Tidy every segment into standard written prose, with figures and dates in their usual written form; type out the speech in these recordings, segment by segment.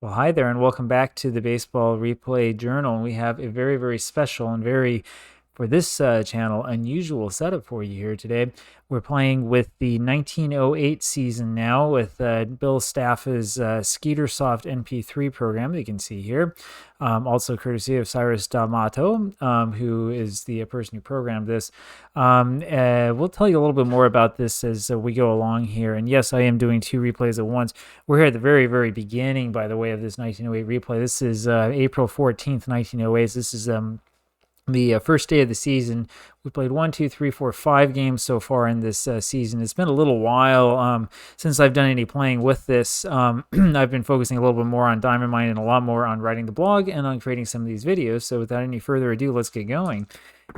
Well, hi there, and welcome back to the Baseball Replay Journal. We have a very, very special and for this channel, unusual setup for you here today. We're playing with the 1908 season now with Bill Staffa's Skeetersoft NPIII program that you can see here. Also courtesy of Cyrus D'Amato, who is the person who programmed this. We'll tell you a little bit more about this as we go along here. And yes, I am doing two replays at once. We're here at the very, very beginning, by the way, of this 1908 replay. This is April 14th, 1908. This is the first day of the season. We played 5 games so far in this season. It's been a little while since I've done any playing with this. I've been focusing a little bit more on Diamond Mine and a lot more on writing the blog and on creating some of these videos. So without any further ado, let's get going.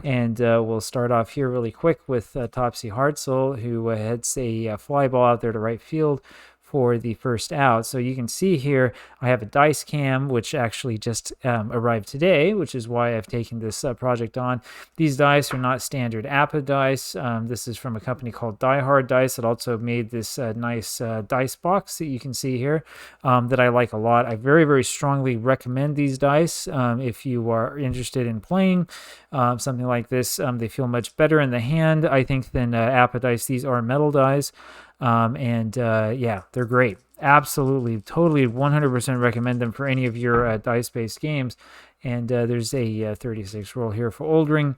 And we'll start off here really quick with Topsy Hartzell, who heads a fly ball out there to right field for the first out. So you can see here I have a dice cam which actually just arrived today, which is why I've taken this project on. These dice are not standard APBA dice. This is from a company called Die Hard Dice that also made this nice dice box that you can see here that I like a lot. I very, very strongly recommend these dice if you are interested in playing something like this. They feel much better in the hand, I think, than APBA dice. These are metal dice. Yeah, they're great. Absolutely, totally, 100% recommend them for any of your dice-based games. And there's a 36 roll here for Oldring.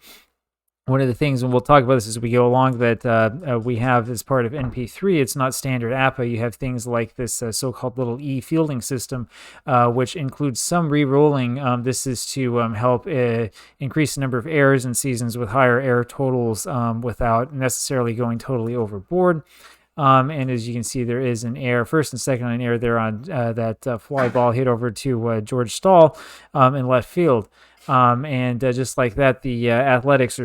One of the things, and we'll talk about this as we go along, that we have as part of NP3, it's not standard APBA. You have things like this so-called little E fielding system, which includes some re-rolling. This is to help increase the number of errors in seasons with higher error totals without necessarily going totally overboard. And as you can see, there is an error, first and second on error there on that fly ball hit over to George Stahl in left field. And just like that, the Athletics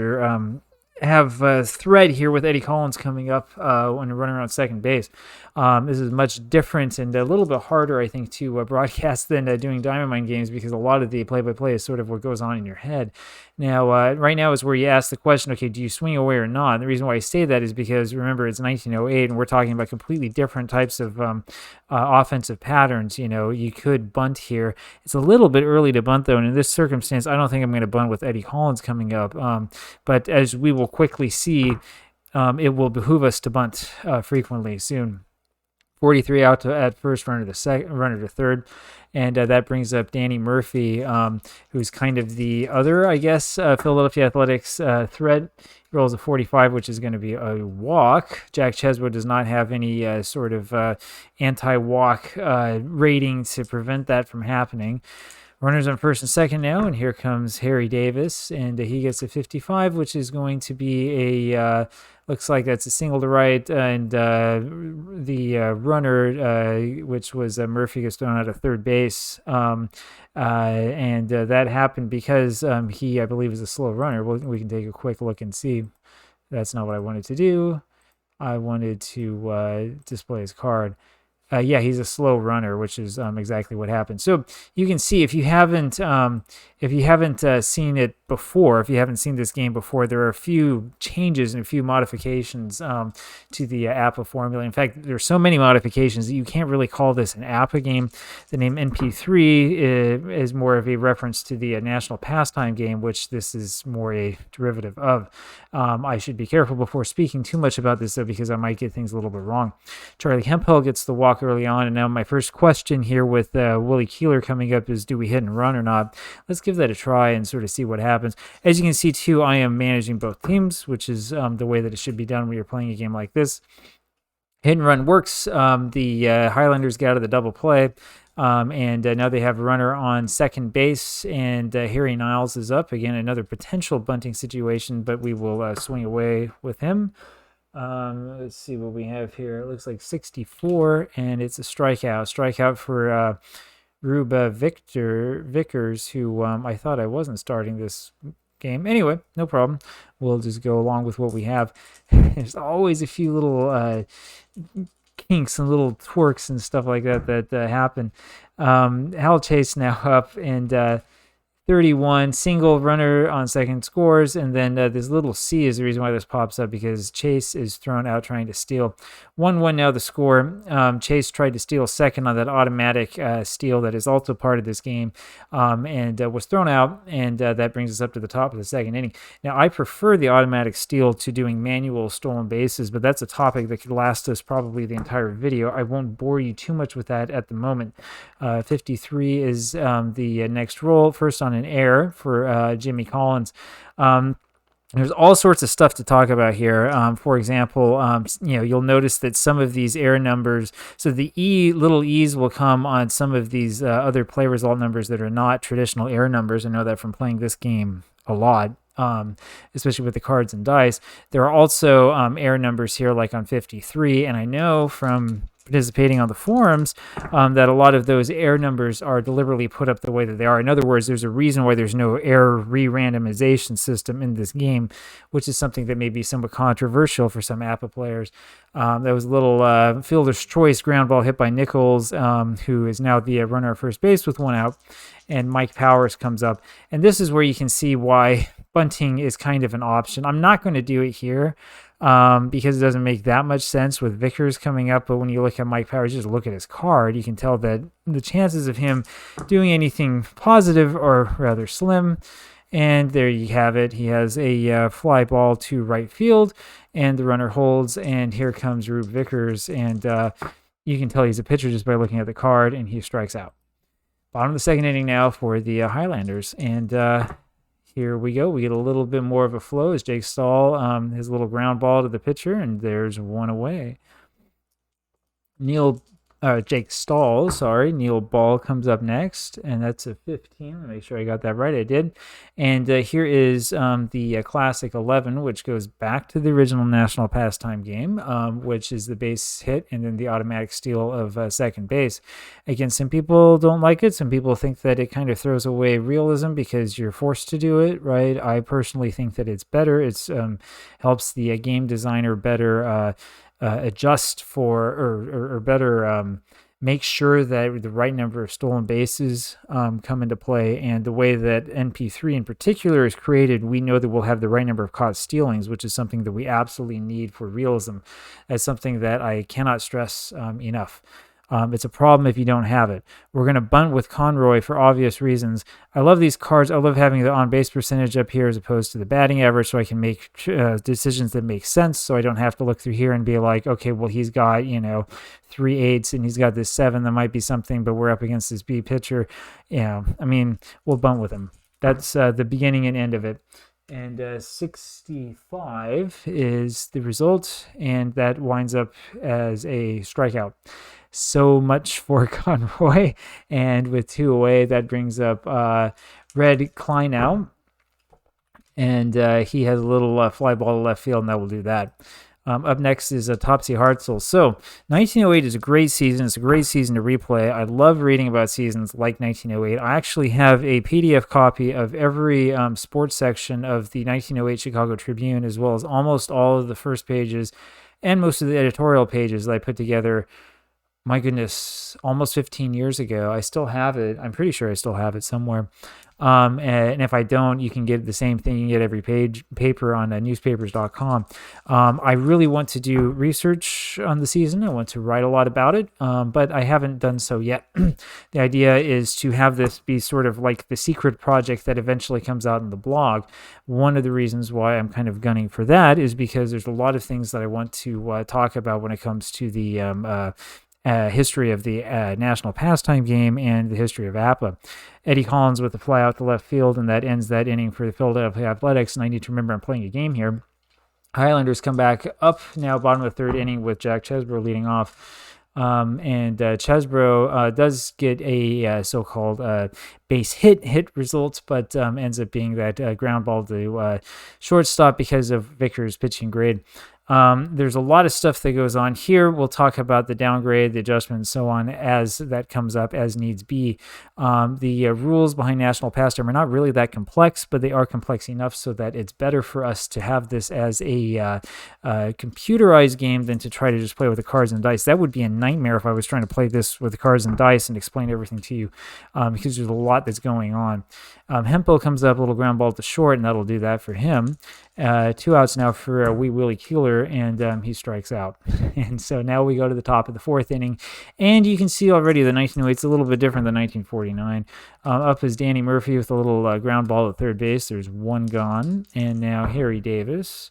have a thread here with Eddie Collins coming up when you're running around second base. This is much different and a little bit harder, I think, to broadcast than doing Diamond Mine games, because a lot of the play-by-play is sort of what goes on in your head. Now, right now is where you ask the question, okay, do you swing away or not? And the reason why I say that is because, remember, it's 1908, and we're talking about completely different types of offensive patterns. You know, you could bunt here. It's a little bit early to bunt, though, and in this circumstance, I don't think I'm going to bunt with Eddie Collins coming up. But as we will quickly see, it will behoove us to bunt frequently soon. 43 out at first, runner to third. And that brings up Danny Murphy, who's kind of the other, I guess, Philadelphia Athletics threat. He rolls a 45, which is going to be a walk. Jack Cheswood does not have any sort of anti-walk rating to prevent that from happening. Runners on first and second now, and here comes Harry Davis, and he gets a 55, which is going to be a, looks like that's a single to right, and the runner, which was Murphy, gets thrown out of third base, and that happened because he, I believe, is a slow runner. We can take a quick look and see. That's not what I wanted to do. I wanted to display his card. Yeah, he's a slow runner, which is exactly what happened. So you can see, if you haven't seen it before, if you haven't seen this game before, there are a few changes and a few modifications to the APBA formula. In fact, there are so many modifications that you can't really call this an APBA game. The name NP3 is more of a reference to the National Pastime game, which this is more a derivative of. I should be careful before speaking too much about this, though, because I might get things a little bit wrong. Charlie Hemphill gets the walk early on, and now my first question here with Willie Keeler coming up is, do we hit and run or not? Let's give that a try and sort of see what happens. As you can see, too, I am managing both teams, which is the way that it should be done when you're playing a game like this. Hit and run works. The Highlanders get out of the double play. And now they have a runner on second base, and Harry Niles is up. Again, another potential bunting situation, but we will swing away with him. Let's see what we have here. It looks like 64, and it's a strikeout. Strikeout for Rube Vickers, who I thought I wasn't starting this game. Anyway, no problem. We'll just go along with what we have. There's always a few little kinks and little twerks and stuff like that happen. Hal Chase now up, and 31, single, runner on second scores, and then this little C is the reason why this pops up, because Chase is thrown out trying to steal. 1-1 now the score. Chase tried to steal second on that automatic steal that is also part of this game, and was thrown out, and that brings us up to the top of the second inning. Now, I prefer the automatic steal to doing manual stolen bases, but that's a topic that could last us probably the entire video. I won't bore you too much with that at the moment. 53 is the next roll, first on an error for Jimmy Collins. There's all sorts of stuff to talk about here. For example, you'll notice that some of these error numbers, so the little e's will come on some of these other play result numbers that are not traditional error numbers. I know that from playing this game a lot. Especially with the cards and dice. There are also error numbers here, like on 53, and I know from participating on the forums that a lot of those error numbers are deliberately put up the way that they are. In other words, there's a reason why there's no error re-randomization system in this game, which is something that may be somewhat controversial for some APBA players. There was a little fielder's choice ground ball hit by Nichols, who is now the runner at first base with one out, and Mike Powers comes up. And this is where you can see why bunting is kind of an option. I'm not going to do it here because it doesn't make that much sense with Vickers coming up. But when you look at Mike Powers, just look at his card, you can tell that the chances of him doing anything positive are rather slim. And there you have it. He has a fly ball to right field, and the runner holds. And here comes Rube Vickers. And you can tell he's a pitcher just by looking at the card, and he strikes out. Bottom of the second inning now for the Highlanders. And here we go. We get a little bit more of a flow as Jake Stahl, his little ground ball to the pitcher, and there's one away. Jake Stahl, Neil Ball comes up next, and that's a 15. Let me make sure I got that right. I did. And here is the Classic 11, which goes back to the original National Pastime game, which is the base hit and then the automatic steal of second base. Again, some people don't like it. Some people think that it kind of throws away realism because you're forced to do it, right? I personally think that it's better. It helps the game designer better adjust for or better make sure that the right number of stolen bases come into play. And the way that NP3 in particular is created, we know that we'll have the right number of caught stealings, which is something that we absolutely need for realism. That's something that I cannot stress enough. It's a problem if you don't have it. We're going to bunt with Conroy for obvious reasons. I love these cards. I love having the on-base percentage up here as opposed to the batting average, so I can make decisions that make sense, so I don't have to look through here and be like, okay, well, he's got, 3 8s and he's got this 7. That might be something, but we're up against this B pitcher. We'll bunt with him. That's the beginning and end of it. And 65 is the result, and that winds up as a strikeout. So much for Conroy, and with 2 away, that brings up Red Kleinow, and he has a little fly ball to left field, and that will do that. Up next is Topsy Hartzell. So 1908 is a great season. It's a great season to replay. I love reading about seasons like 1908. I actually have a PDF copy of every sports section of the 1908 Chicago Tribune, as well as almost all of the first pages and most of the editorial pages that I put together. My goodness, almost 15 years ago. I still have it. I'm pretty sure I still have it somewhere. And if I don't, you can get the same thing. You can get every paper on newspapers.com. I really want to do research on the season. I want to write a lot about it, but I haven't done so yet. The idea is to have this be sort of like the secret project that eventually comes out in the blog. One of the reasons why I'm kind of gunning for that is because there's a lot of things that I want to talk about when it comes to the history of the National Pastime game and the history of APBA. Eddie Collins with the fly out to left field, and that ends that inning for the Philadelphia Athletics. And I need to remember I'm playing a game here. Highlanders come back up now, bottom of the third inning, with Jack Chesbro leading off. And Chesbro does get a so-called base hit result, but ends up being that ground ball to shortstop because of Vickers' pitching grade. There's a lot of stuff that goes on here. We'll talk about the downgrade, the adjustment, and so on as that comes up as needs be. The rules behind national pastime are not really that complex, but they are complex enough so that it's better for us to have this as a computerized game than to try to just play with the cards and dice. That would be a nightmare if I was trying to play this with the cards and dice and explain everything to you, because there's a lot that's going on. Hempo comes up, a little ground ball to short, and that'll do that for him. 2 outs now for Wee Willie Keeler, and he strikes out. And so now we go to the top of the 4th inning, and you can see already the 1908 is a little bit different than 1949. Up is Danny Murphy with a little ground ball at third base. There's one gone, and now Harry Davis.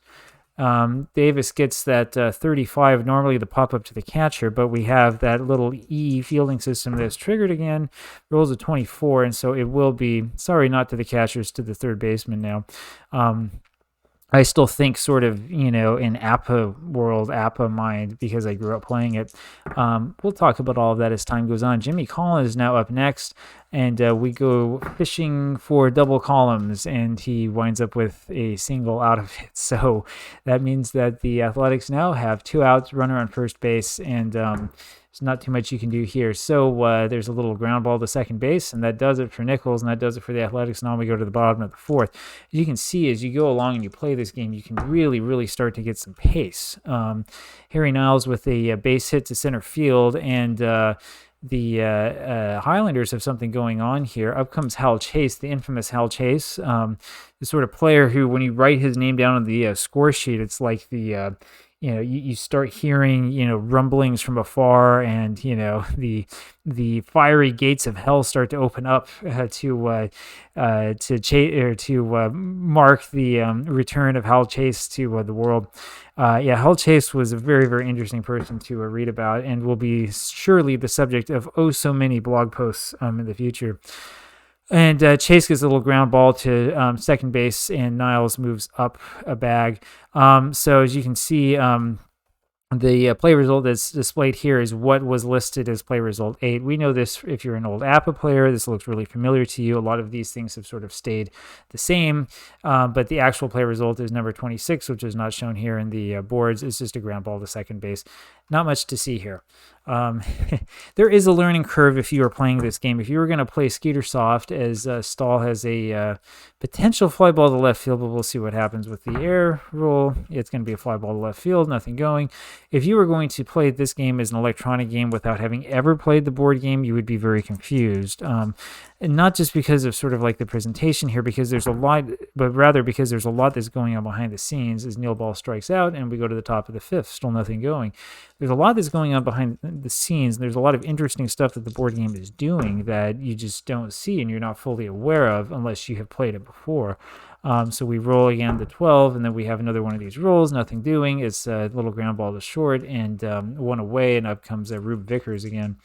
Davis gets that 35, normally the pop up to the catcher, but we have that little E fielding system that's triggered again, rolls a 24, and so it will be, sorry, not to the catchers, to the third baseman now. I still think sort of, in APBA world, APBA mind, because I grew up playing it. We'll talk about all of that as time goes on. Jimmy Collins is now up next, and we go fishing for double columns, and he winds up with a single out of it. So that means that the Athletics now have 2 outs, runner on first base, and there's not too much you can do here. So there's a little ground ball to second base, and that does it for Nichols, and that does it for the Athletics. Now we go to the bottom of the 4th. As you can see, as you go along and you play this game, you can really, really start to get some pace. Harry Niles with a base hit to center field, and the Highlanders have something going on here. Up comes Hal Chase, the infamous Hal Chase, the sort of player who, when you write his name down on the score sheet, it's like the you start hearing, rumblings from afar, and, the fiery gates of hell start to open up to mark the return of Hal Chase to the world. Hal Chase was a very, very interesting person to read about, and will be surely the subject of so many blog posts in the future. And Chase gets a little ground ball to second base, and Niles moves up a bag. So as you can see, the play result that's displayed here is what was listed as play result 8. We know this if you're an old APBA player. This looks really familiar to you. A lot of these things have sort of stayed the same, but the actual play result is number 26, which is not shown here in the boards. It's just a ground ball to second base. Not much to see here. There is a learning curve if you are playing this game. If you were going to play Skeetersoft, as Stahl has a potential fly ball to left field, but we'll see what happens with the air rule. It's going to be a fly ball to left field, nothing going. If you were going to play this game as an electronic game without having ever played the board game, you would be very confused. And not just because of sort of like the presentation here, because there's a lot, but rather because there's a lot that's going on behind the scenes as Neil Ball strikes out, and we go to the top of the 5th, still nothing going. There's a lot that's going on behind the scenes, and there's a lot of interesting stuff that the board game is doing that you just don't see and you're not fully aware of unless you have played it before. So we roll again to 12, and then we have another one of these rolls, nothing doing. It's a little ground ball to short, and one away, and up comes Rube Vickers again.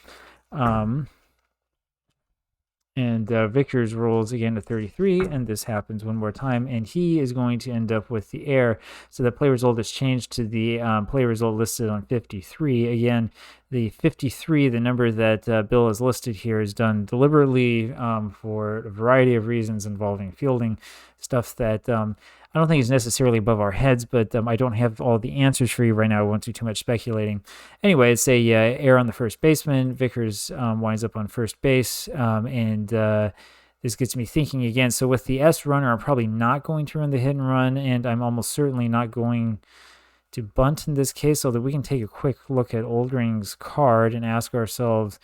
And Vickers rolls again to 33, and this happens one more time, and he is going to end up with the air. So the play result is changed to the play result listed on 53. Again, the 53, the number that Bill has listed here, is done deliberately for a variety of reasons involving fielding, stuff that I don't think is necessarily above our heads, but I don't have all the answers for you right now. I won't do too much speculating. Anyway, it's a error on the first baseman. Vickers winds up on first base, and this gets me thinking again. So with the S runner, I'm probably not going to run the hit and run, and I'm almost certainly not going to bunt in this case, although we can take a quick look at Oldring's card and ask ourselves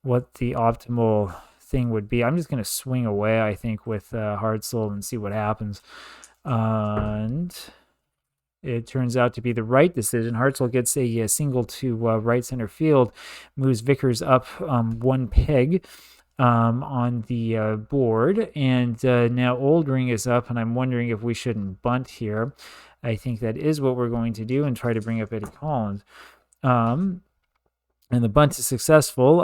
what the optimal thing would be. I'm just going to swing away, I think, with Hartzell and see what happens. And it turns out to be the right decision. Hartzell gets a single to right center field, moves Vickers up 1 peg on the board, and now Oldring is up, and I'm wondering if we shouldn't bunt here. I think that is what we're going to do and try to bring up Eddie Collins. And the bunt is successful,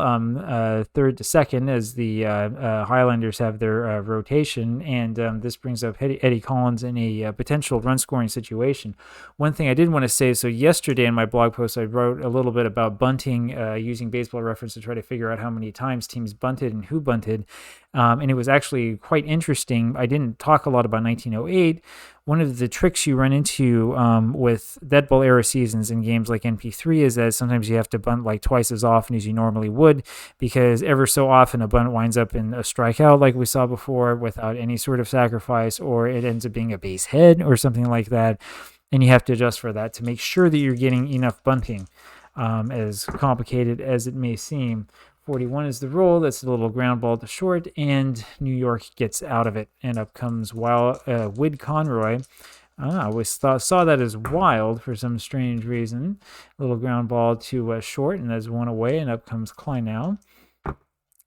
third to second, as the Highlanders have their rotation, and this brings up Eddie Collins in a potential run-scoring situation. One thing I did want to say, so yesterday in my blog post, I wrote a little bit about bunting, using Baseball Reference to try to figure out how many times teams bunted and who bunted. And it was actually quite interesting. I didn't talk a lot about 1908. One of the tricks you run into with Dead Ball era seasons in games like NP3 is that sometimes you have to bunt like twice as often as you normally would, because ever so often a bunt winds up in a strikeout like we saw before without any sort of sacrifice, or it ends up being a base hit or something like that. And you have to adjust for that to make sure that you're getting enough bunting, as complicated as it may seem. 41 is the roll. That's a little ground ball to short, and New York gets out of it. And up comes Wid Conroy. We saw that as wild for some strange reason. A little ground ball to short, and that's one away, and up comes Kleinau.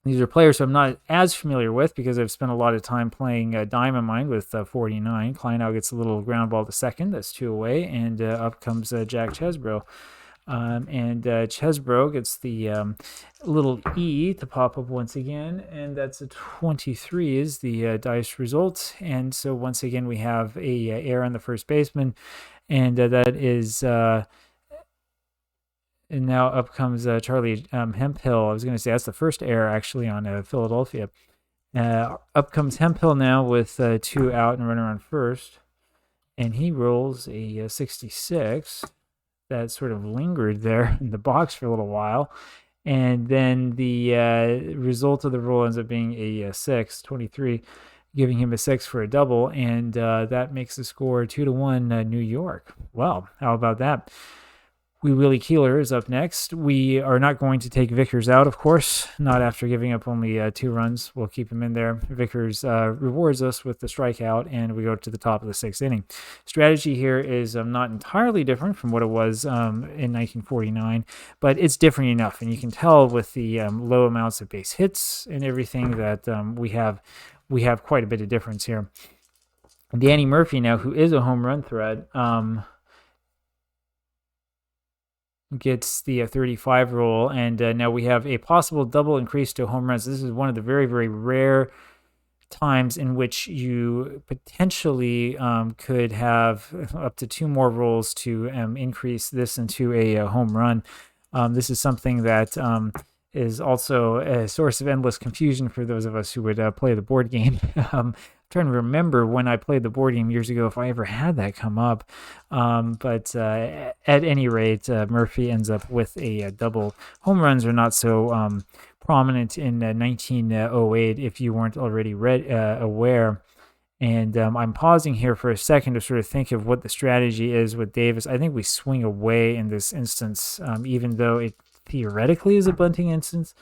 These are players who I'm not as familiar with because I've spent a lot of time playing Diamond Mine with 49. Kleinau gets a little ground ball to second. That's two away, and up comes Jack Chesbro. And Chesbro gets the little E to pop up once again, and that's a 23 is the dice result. And so once again we have a error on the first baseman, and that is and now up comes Charlie Hemphill. I was going to say that's the first error actually on Philadelphia. Up comes Hemphill now with 2 out and runner on first, and he rolls a 66. That sort of lingered there in the box for a little while. And then the result of the roll ends up being a 6, 23, giving him a 6 for a double. And that makes the score 2-1 New York. Well, how about that? Willie Keeler is up next. We are not going to take Vickers out, of course, not after giving up only 2 runs. We'll keep him in there. Vickers rewards us with the strikeout, and we go to the top of the 6th inning. Strategy here is not entirely different from what it was in 1949, but it's different enough, and you can tell with the low amounts of base hits and everything that we have quite a bit of difference here. Danny Murphy now, who is a home run threat, gets the 35 roll, and now we have a possible double increase to home runs. This is one of the very, very rare times in which you potentially could have up to 2 more rolls to increase this into a home run. This is something that is also a source of endless confusion for those of us who would play the board game. I'm trying to remember when I played the board game years ago if I ever had that come up. But at any rate, Murphy ends up with a double. Home runs are not so prominent in 1908 if you weren't already aware. And I'm pausing here for a second to sort of think of what the strategy is with Davis. I think we swing away in this instance, even though it theoretically is a bunting instance.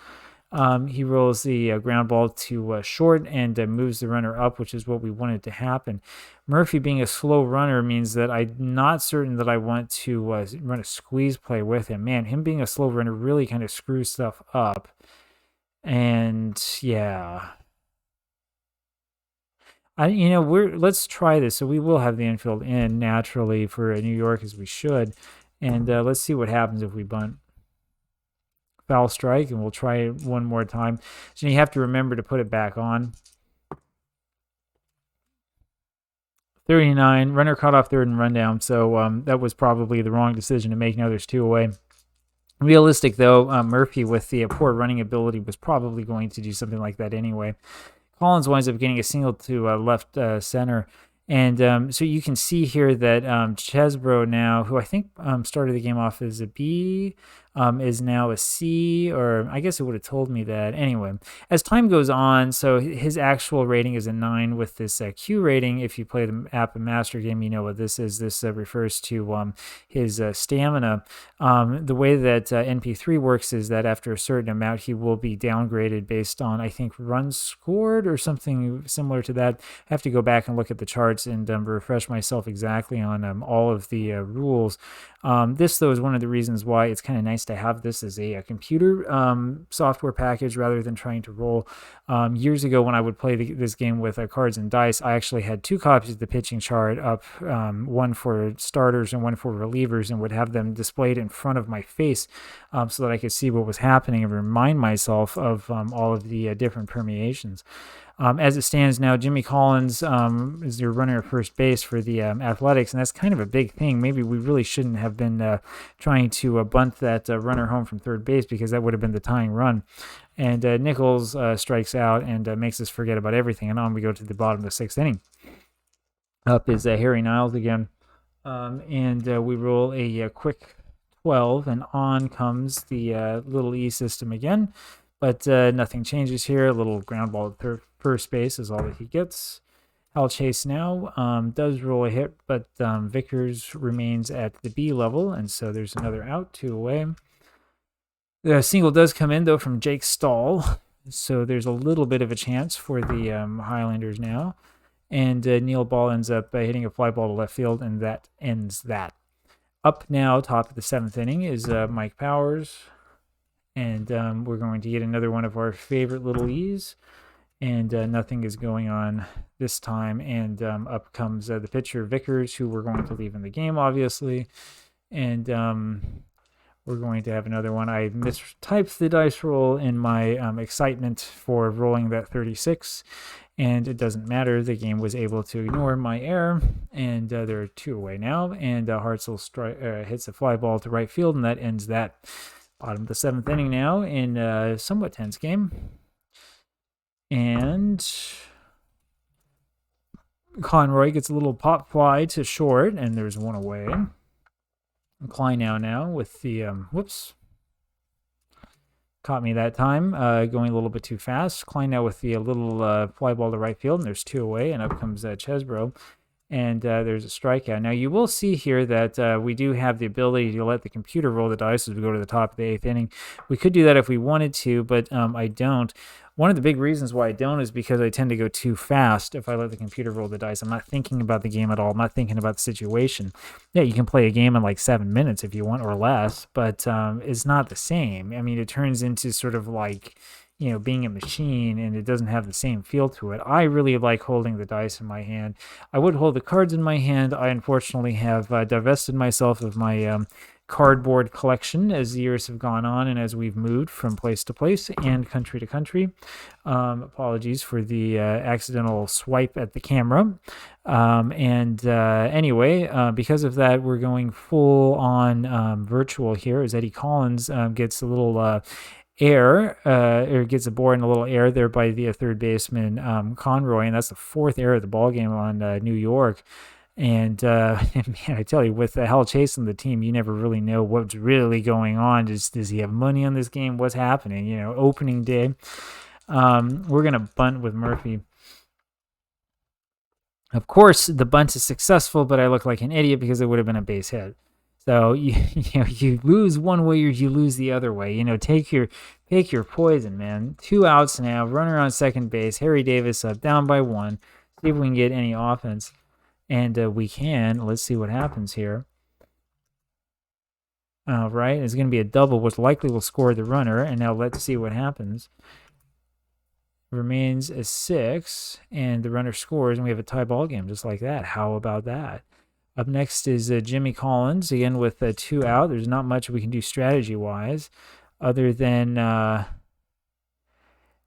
He rolls the ground ball to short and moves the runner up, which is what we wanted to happen. Murphy being a slow runner means that I'm not certain that I want to run a squeeze play with him. Man, him being a slow runner really kind of screws stuff up. And yeah, let's try this. So we will have the infield in naturally for New York, as we should. And let's see what happens if we bunt. Foul strike, and we'll try it one more time. So you have to remember to put it back on. 39, runner caught off third and run down, so that was probably the wrong decision to make. Now there's 2 away. Realistic, though, Murphy with the poor running ability was probably going to do something like that anyway. Collins winds up getting a single to left center. And so you can see here that Chesbro now, who I think started the game off as a B, is now a C, or I guess it would have told me that. Anyway, as time goes on, so his actual rating is a 9 with this Q rating. If you play the APBA Master game, you know what this is. This refers to his stamina. The way that NP3 works is that after a certain amount, he will be downgraded based on, I think, runs scored or something similar to that. I have to go back and look at the charts and refresh myself exactly on all of the rules. This, though, is one of the reasons why it's kind of nice to have this as a computer software package rather than trying to roll. Years ago, when I would play this game with cards and dice, I actually had 2 copies of the pitching chart up, one for starters and one for relievers, and would have them displayed in front of my face so that I could see what was happening and remind myself of all of the different permeations. As it stands now, Jimmy Collins is your runner at first base for the Athletics, and that's kind of a big thing. Maybe we really shouldn't have been trying to bunt that runner home from third base, because that would have been the tying run. And Nichols strikes out and makes us forget about everything, and on we go to the bottom of the sixth inning. Up is Harry Niles again, and we roll a quick 12, and on comes the little E system again. But nothing changes here. A little ground ball at first base is all that he gets. Hal Chase now does roll a hit, but Vickers remains at the B level, and so there's another out, 2 away. The single does come in, though, from Jake Stahl, so there's a little bit of a chance for the Highlanders now. And Neil Ball ends up hitting a fly ball to left field, and that ends that. Up now, top of the seventh inning, is Mike Powers. And we're going to get another one of our favorite little E's. And nothing is going on this time. And up comes the pitcher, Vickers, who we're going to leave in the game, obviously. And we're going to have another one. I mistyped the dice roll in my excitement for rolling that 36. And it doesn't matter. The game was able to ignore my error. And there are 2 away now. And Hartzell hits a fly ball to right field, and that ends that. Bottom of the seventh inning now in a somewhat tense game. And Conroy gets a little pop fly to short, and there's 1 away. Klein now with the, whoops. Caught me that time, going a little bit too fast. Klein now with the little fly ball to right field, and there's 2 away, and up comes Chesbro. And there's a strikeout. Now, you will see here that we do have the ability to let the computer roll the dice as we go to the top of the 8th inning. We could do that if we wanted to, but I don't. One of the big reasons why I don't is because I tend to go too fast if I let the computer roll the dice. I'm not thinking about the game at all. I'm not thinking about the situation. Yeah, you can play a game in like 7 minutes if you want or less, but it's not the same. I mean, it turns into sort of like, being a machine, and it doesn't have the same feel to it. I really like holding the dice in my hand. I would hold the cards in my hand. I unfortunately have divested myself of my cardboard collection as the years have gone on and as we've moved from place to place and country to country. Apologies for the accidental swipe at the camera. Anyway, because of that, we're going full on virtual here as Eddie Collins gets a little error, or gets a board in a little error there by the third baseman Conroy, and that's the 4th error of the ball game on New York. And man, I tell you, with Hal Chase on the team, you never really know what's really going on. Does he have money on this game? What's happening? Opening day. We're gonna bunt with Murphy. Of course, the bunt is successful, but I look like an idiot because it would have been a base hit. So you lose one way or you lose the other way. Take your poison, man. 2 outs now. Runner on second base. Harry Davis up, down by 1. See if we can get any offense, and we can. Let's see what happens here. All right, it's going to be a double, which likely will score the runner. And now let's see what happens. Remains a 6, and the runner scores, and we have a tie ball game just like that. How about that? Up next is Jimmy Collins, again with 2 out. There's not much we can do strategy-wise other than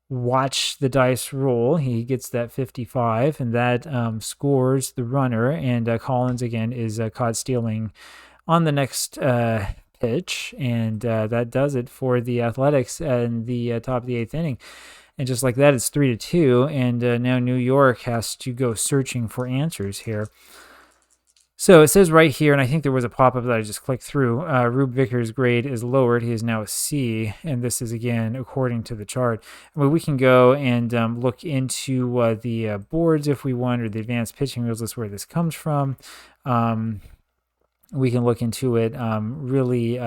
watch the dice roll. He gets that 55, and that scores the runner, and Collins, again, is caught stealing on the next pitch, and that does it for the Athletics in the top of the 8th inning. And just like that, it's 3-2, and now New York has to go searching for answers here. So it says right here, and I think there was a pop-up that I just clicked through, Rube Vickers' grade is lowered. He is now a C, and this is, again, according to the chart. Well, we can go and look into the boards if we want, or the advanced pitching rules list where this comes from. We can look into it really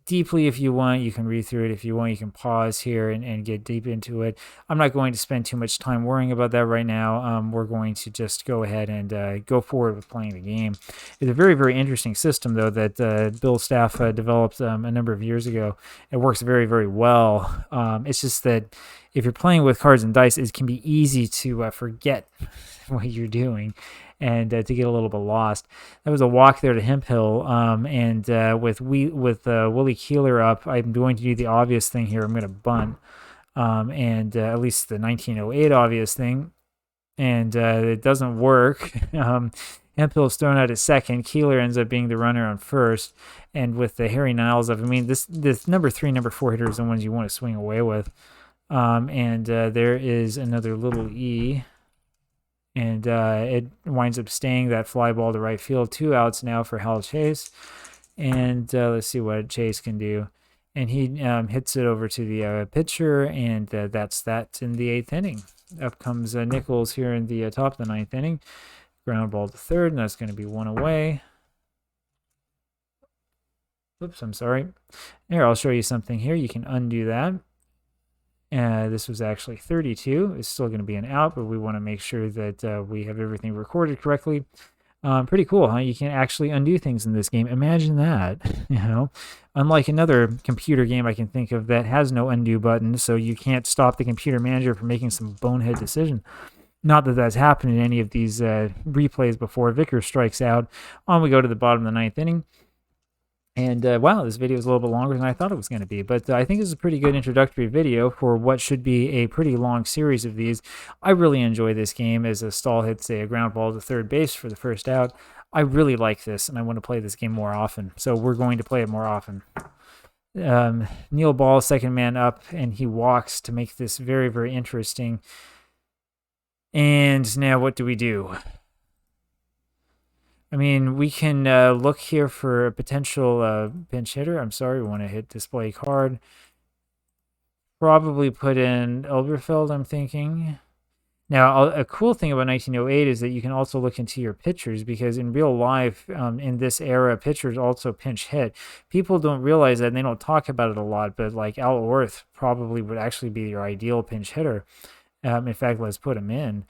deeply if you want. You can read through it if you want. You can pause here and get deep into it. I'm not going to spend too much time worrying about that right now. We're going to just go ahead and go forward with playing the game. It's a very, very interesting system, though, that Bill's staff developed a number of years ago. It works very, very well. It's just that if you're playing with cards and dice, it can be easy to forget what you're doing and to get a little bit lost. That was a walk there to Hemphill, and with Willie Keeler up, I'm going to do the obvious thing here. I'm going to bunt. and at least the 1908 obvious thing, and it doesn't work. Hemphill's thrown out at second. Keeler ends up being the runner on first, and with the Harry Niles of, I mean, this number 3, number 4 hitter is the ones you want to swing away with. And there is another little E, and it winds up staying that fly ball to right field. 2 outs now for Hal Chase, and let's see what Chase can do. And he hits it over to the pitcher, and that's that in the 8th inning. Up comes Nichols here in the top of the 9th inning. Ground ball to third, and that's going to be 1 away. Oops, I'm sorry. Here, I'll show you something here. You can undo that. This was actually 32. It's still going to be an out, but we want to make sure that we have everything recorded correctly. Pretty cool, huh? You can actually undo things in this game. Imagine that, you know? Unlike another computer game I can think of that has no undo button, so you can't stop the computer manager from making some bonehead decision. Not that that's happened in any of these replays before. Vickers strikes out. On we go to the bottom of the 9th inning. And wow, this video is a little bit longer than I thought it was going to be, but I think this is a pretty good introductory video for what should be a pretty long series of these. I really enjoy this game as Stahl hits a ground ball to third base for the first out. I really like this, and I want to play this game more often, so we're going to play it more often. Neil Ball, second man up, and he walks to make this very, very interesting. And now what do we do? I mean, we can look here for a potential pinch hitter. I'm sorry, we want to hit display card. Probably put in Elberfeld, I'm thinking. Now, a cool thing about 1908 is that you can also look into your pitchers, because in real life, in this era, pitchers also pinch hit. People don't realize that, and they don't talk about it a lot, but like Al Orth probably would actually be your ideal pinch hitter. In fact, let's put him in.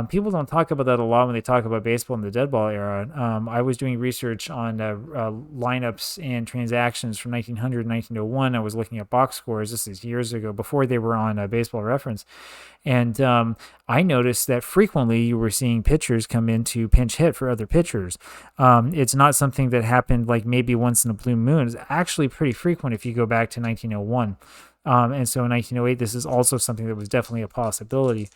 People don't talk about that a lot when they talk about baseball in the dead ball era. I was doing research on lineups and transactions from 1900 and 1901. I was looking at box scores. This is years ago, before they were on Baseball Reference. And I noticed that frequently you were seeing pitchers come in to pinch hit for other pitchers. It's not something that happened like maybe once in a blue moon. It's actually pretty frequent if you go back to 1901. And so in 1908, this is also something that was definitely a possibility.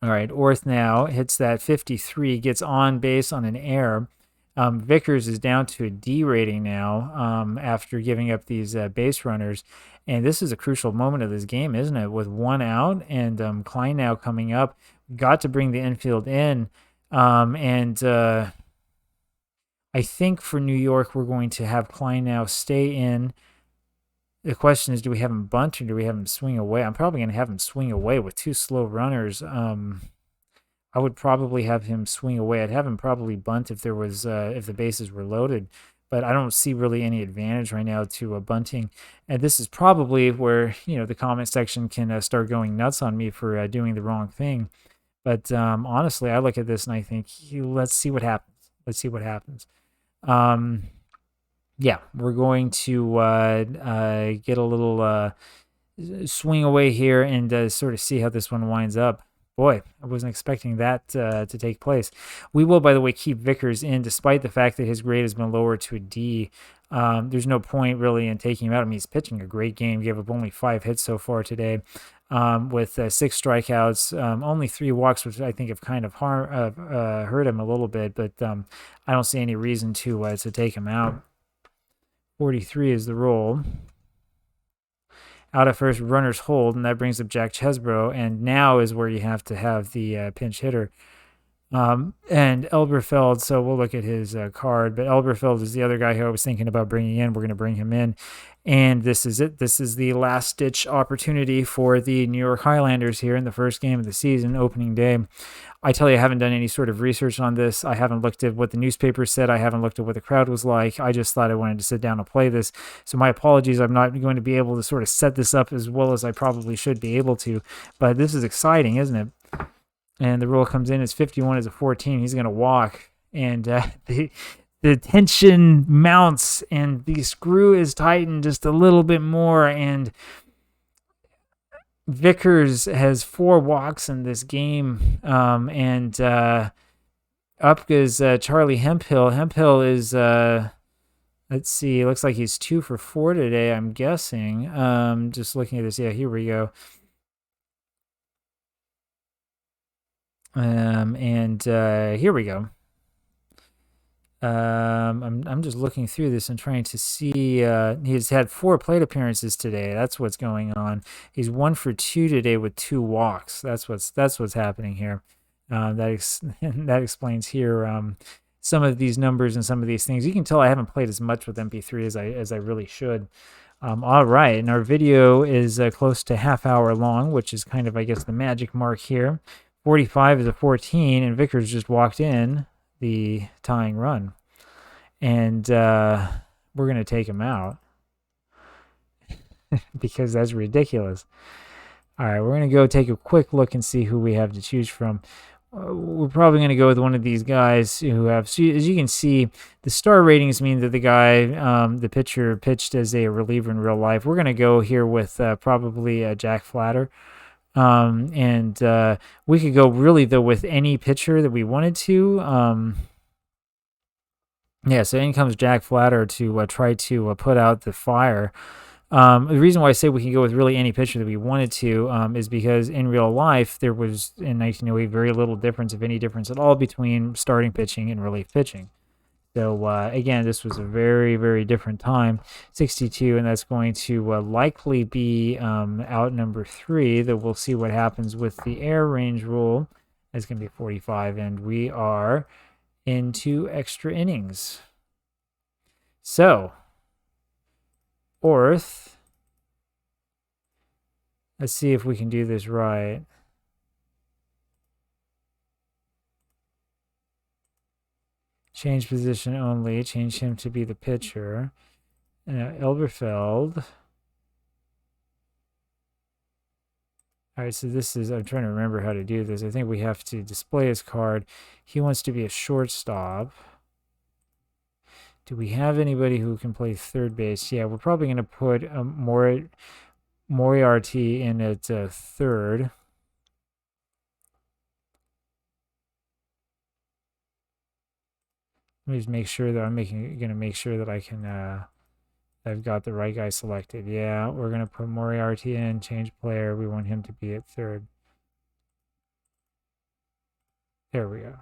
All right, Orth now hits that 53, gets on base on an error. Vickers is down to a D rating now after giving up these base runners. And this is a crucial moment of this game, isn't it? With 1 out and Klein now coming up. Got to bring the infield in. I think for New York, we're going to have Klein now stay in. The question is, do we have him bunt or do we have him swing away? I'm probably going to have him swing away with 2 slow runners. I would probably have him swing away. I'd have him probably bunt if there was if the bases were loaded, but I don't see really any advantage right now to bunting. And this is probably where, you know, the comment section can start going nuts on me for doing the wrong thing. But honestly, I look at this and I think, let's see what happens. Let's see what happens. Yeah, we're going to get a little swing away here and sort of see how this one winds up. Boy, I wasn't expecting that to take place. We will, by the way, keep Vickers in despite the fact that his grade has been lowered to a D. There's no point really in taking him out. I mean, he's pitching a great game. Gave up only 5 hits so far today with 6 strikeouts, only 3 walks, which I think have kind of hurt him a little bit. But I don't see any reason to take him out. 43 is the roll. Out at first, runners hold, and that brings up Jack Chesbro, and now is where you have to have the pinch hitter. And Elberfeld, so we'll look at his card, but Elberfeld is the other guy who I was thinking about bringing in. We're going to bring him in, and this is it. This is the last-ditch opportunity for the New York Highlanders here in the first game of the season, opening day. I tell you, I haven't done any sort of research on this. I haven't looked at what the newspaper said. I haven't looked at what the crowd was like. I just thought I wanted to sit down and play this. So my apologies. I'm not going to be able to sort of set this up as well as I probably should be able to. But this is exciting, isn't it? And the roll comes in as 51 as a 14. He's going to walk. And the tension mounts and the screw is tightened just a little bit more. And Vickers has 4 walks in this game, and up goes Charlie Hemphill. Hemphill is Let's see. It looks like he's 2 for 4 today, I'm guessing. Just looking at this. Yeah, here we go. And here we go. I'm just looking through this and trying to see. He's had 4 plate appearances today. That's what's going on. He's 1 for 2 today with 2 walks. That's what's happening here. That explains here some of these numbers and some of these things. You can tell I haven't played as much with MP3 as I really should. All right, and our video is close to half-hour long, which is kind of, I guess, the magic mark here. 45 is a 14, and Vickers just walked in the tying run. And we're going to take him out because that's ridiculous. All right, we're going to go take a quick look and see who we have to choose from. We're probably going to go with one of these guys who have, so as you can see, the star ratings mean that the guy, the pitcher, pitched as a reliever in real life. We're going to go here with probably Jack Flatter. And we could go really, though, with any pitcher that we wanted to. Yeah, so in comes Jack Flatter to try to put out the fire. The reason why I say we can go with really any pitcher that we wanted to is because in real life, there was, in 1908, very little difference, if any difference at all, between starting pitching and relief pitching. So, again, this was a very, very different time, 62, and that's going to likely be out number 3, that we'll see what happens with the air range rule. It's going to be 45, and we are into extra innings. So, Orth, let's see if we can do this right. Change position only. Change him to be the pitcher. Elberfeld. All right, so this is, I'm trying to remember how to do this. I think we have to display his card. He wants to be a shortstop. Do we have anybody who can play third base? Yeah, we're probably going to put Moriarty in at third. Let me just make sure that I'm going to make sure that I can, I've got the right guy selected. Yeah, we're going to put Moriarty in, change player. We want him to be at third. There we go.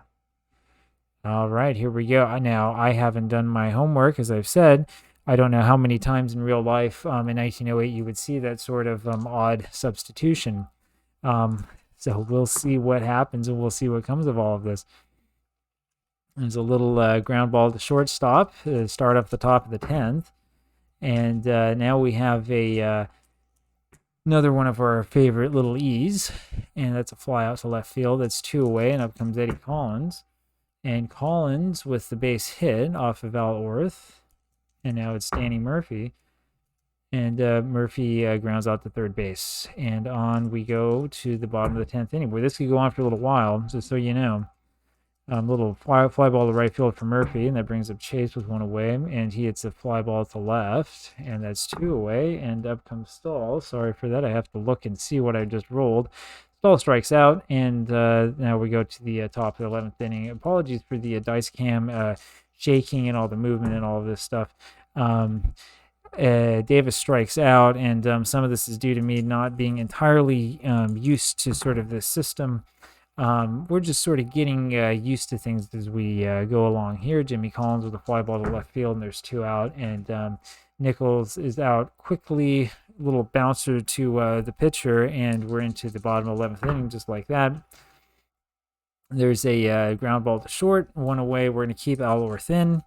All right, here we go. Now, I haven't done my homework, as I've said. I don't know how many times in real life in 1908 you would see that sort of odd substitution. So we'll see what happens, and we'll see what comes of all of this. There's a little ground ball to shortstop, start up the top of the 10th. And now we have another one of our favorite little E's, and that's a fly out to left field. That's 2 away, and up comes Eddie Collins. And Collins with the base hit off of Al Orth. And now it's Danny Murphy. And Murphy grounds out to third base. And on we go to the bottom of the 10th inning. Boy, this could go on for a little while, just so you know. Little fly ball to right field for Murphy, and that brings up Chase with 1 away. And he hits a fly ball to left, and that's 2 away. And up comes Stahl. Sorry for that. I have to look and see what I just rolled. Stahl strikes out, and now we go to the top of the 11th inning. Apologies for the dice cam shaking and all the movement and all of this stuff. Davis strikes out, and some of this is due to me not being entirely used to sort of this system. We're just sort of getting used to things as we go along here. Jimmy Collins with a fly ball to left field, and there's 2 out, and Nichols is out quickly. Little bouncer to the pitcher, and we're into the bottom 11th inning just like that. There's a ground ball to short, 1 away. We're going to keep Al Orth in.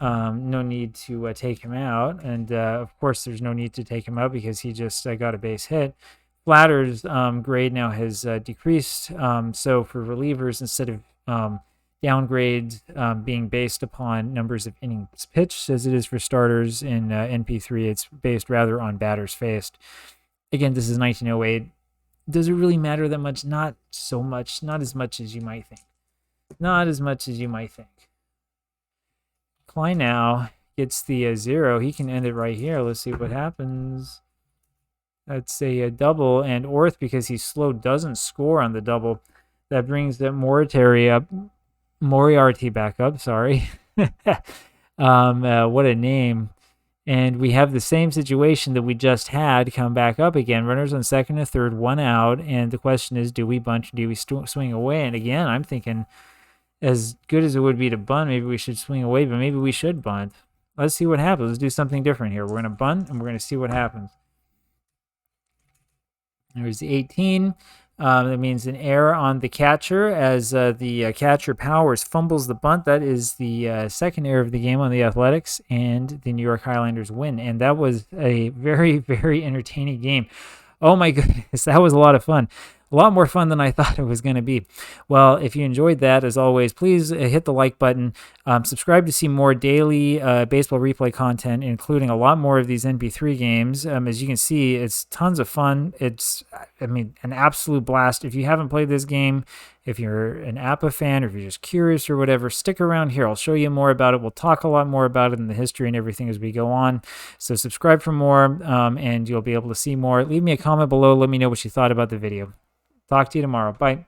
No need to take him out, and of course there's no need to take him out because he just got a base hit. Flatter's grade now has decreased, so for relievers, instead of downgrades being based upon numbers of innings pitched, as it is for starters in NP3, it's based rather on batters faced. Again, this is 1908. Does it really matter that much? Not so much. Not as much as you might think. Not as much as you might think. Klein now gets the 0. He can end it right here. Let's see what happens. That's a double, and Orth, because he's slow, doesn't score on the double. That brings that Moriarty back up, sorry. What a name. And we have the same situation that we just had come back up again. Runners on second and third, one out. And the question is, do we bunch or do we swing away? And again, I'm thinking, as good as it would be to bunt, maybe we should swing away, but maybe we should bunt. Let's see what happens. Let's do something different here. We're going to bunt, and we're going to see what happens. There's the 18. That means an error on the catcher as the catcher Powers fumbles the bunt. That is the second error of the game on the Athletics, and the New York Highlanders win. And that was a very, very entertaining game. Oh my goodness, that was a lot of fun. A lot more fun than I thought it was going to be. Well, if you enjoyed that, as always, please hit the like button. Subscribe to see more daily baseball replay content, including a lot more of these NP3 games. As you can see, it's tons of fun. It's, an absolute blast. If you haven't played this game, if you're an APBA fan, or if you're just curious or whatever, stick around here. I'll show you more about it. We'll talk a lot more about it in the history and everything as we go on. So subscribe for more, and you'll be able to see more. Leave me a comment below. Let me know what you thought about the video. Talk to you tomorrow. Bye.